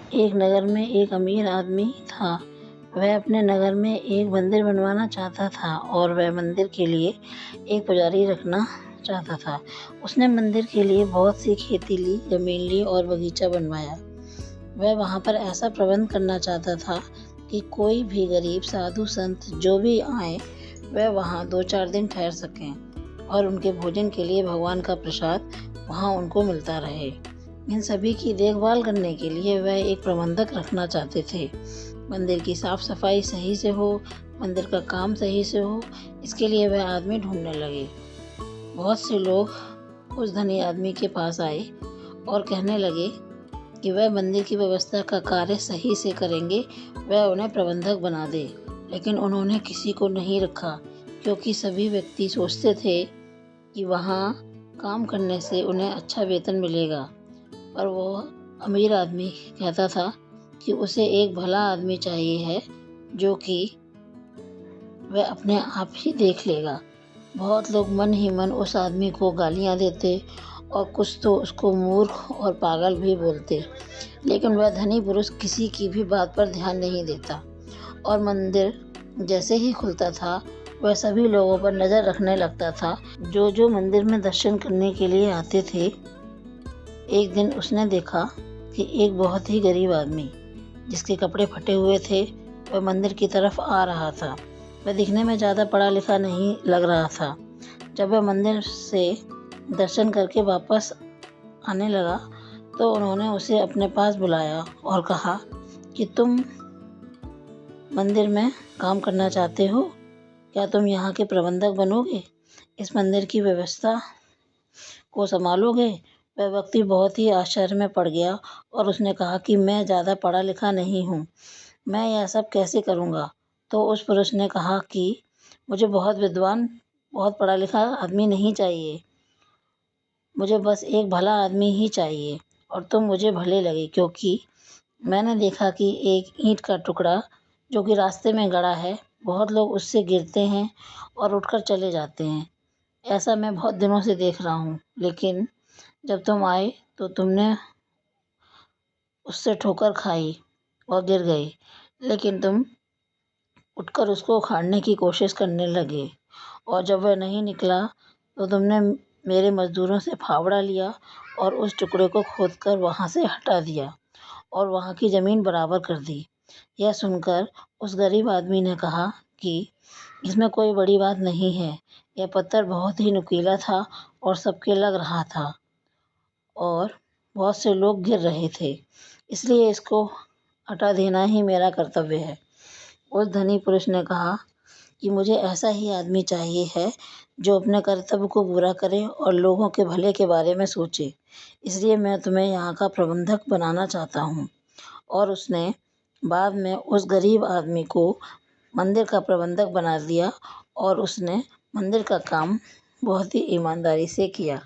एक नगर में एक अमीर आदमी था। वह अपने नगर में एक मंदिर बनवाना चाहता था और वह मंदिर के लिए एक पुजारी रखना चाहता था। उसने मंदिर के लिए बहुत सी खेती ली, जमीन ली और बगीचा बनवाया। वह वहाँ पर ऐसा प्रबंध करना चाहता था कि कोई भी गरीब, साधु, संत जो भी आए वह वहाँ 2-4 दिन ठहर सकें और उनके भोजन के लिए भगवान का प्रसाद वहाँ उनको मिलता रहे। इन सभी की देखभाल करने के लिए वह एक प्रबंधक रखना चाहते थे। मंदिर की साफ सफाई सही से हो, मंदिर का काम सही से हो, इसके लिए वह आदमी ढूंढने लगे। बहुत से लोग उस धनी आदमी के पास आए और कहने लगे कि वह मंदिर की व्यवस्था का कार्य सही से करेंगे, वह उन्हें प्रबंधक बना दे। लेकिन उन्होंने किसी को नहीं रखा, क्योंकि सभी व्यक्ति सोचते थे कि वहाँ काम करने से उन्हें अच्छा वेतन मिलेगा। पर वो अमीर आदमी कहता था कि उसे एक भला आदमी चाहिए है, जो कि वह अपने आप ही देख लेगा। बहुत लोग मन ही मन उस आदमी को गालियाँ देते और कुछ तो उसको मूर्ख और पागल भी बोलते, लेकिन वह धनी पुरुष किसी की भी बात पर ध्यान नहीं देता और मंदिर जैसे ही खुलता था वह सभी लोगों पर नज़र रखने लगता था, जो जो मंदिर में दर्शन करने के लिए आते थे। एक दिन उसने देखा कि एक बहुत ही गरीब आदमी, जिसके कपड़े फटे हुए थे, वह मंदिर की तरफ आ रहा था। वह दिखने में ज़्यादा पढ़ा लिखा नहीं लग रहा था। जब वह मंदिर से दर्शन करके वापस आने लगा तो उन्होंने उसे अपने पास बुलाया और कहा कि तुम मंदिर में काम करना चाहते हो? क्या तुम यहाँ के प्रबंधक बनोगे? इस मंदिर की व्यवस्था को संभालोगे? वह व्यक्ति बहुत ही आश्चर्य में पड़ गया और उसने कहा कि मैं ज़्यादा पढ़ा लिखा नहीं हूँ, मैं यह सब कैसे करूँगा? तो उस पुरुष ने कहा कि मुझे बहुत विद्वान, बहुत पढ़ा लिखा आदमी नहीं चाहिए, मुझे बस एक भला आदमी ही चाहिए और तुम मुझे भले लगे, क्योंकि मैंने देखा कि एक ईंट का टुकड़ा जो कि रास्ते में गड़ा है, बहुत लोग उससे गिरते हैं और उठकर चले जाते हैं। ऐसा मैं बहुत दिनों से देख रहा हूँ, लेकिन जब तुम आए तो तुमने उससे ठोकर खाई और गिर गए, लेकिन तुम उठकर उसको उखाड़ने की कोशिश करने लगे और जब वह नहीं निकला तो तुमने मेरे मज़दूरों से फावड़ा लिया और उस टुकड़े को खोदकर वहाँ से हटा दिया और वहाँ की ज़मीन बराबर कर दी। यह सुनकर उस गरीब आदमी ने कहा कि इसमें कोई बड़ी बात नहीं है, यह पत्थर बहुत ही नुकीला था और सबके लग रहा था और बहुत से लोग गिर रहे थे, इसलिए इसको हटा देना ही मेरा कर्तव्य है। उस धनी पुरुष ने कहा कि मुझे ऐसा ही आदमी चाहिए है जो अपने कर्तव्य को पूरा करे और लोगों के भले के बारे में सोचे, इसलिए मैं तुम्हें यहाँ का प्रबंधक बनाना चाहता हूँ। और उसने बाद में उस गरीब आदमी को मंदिर का प्रबंधक बना दिया और उसने मंदिर का काम बहुत ही ईमानदारी से किया।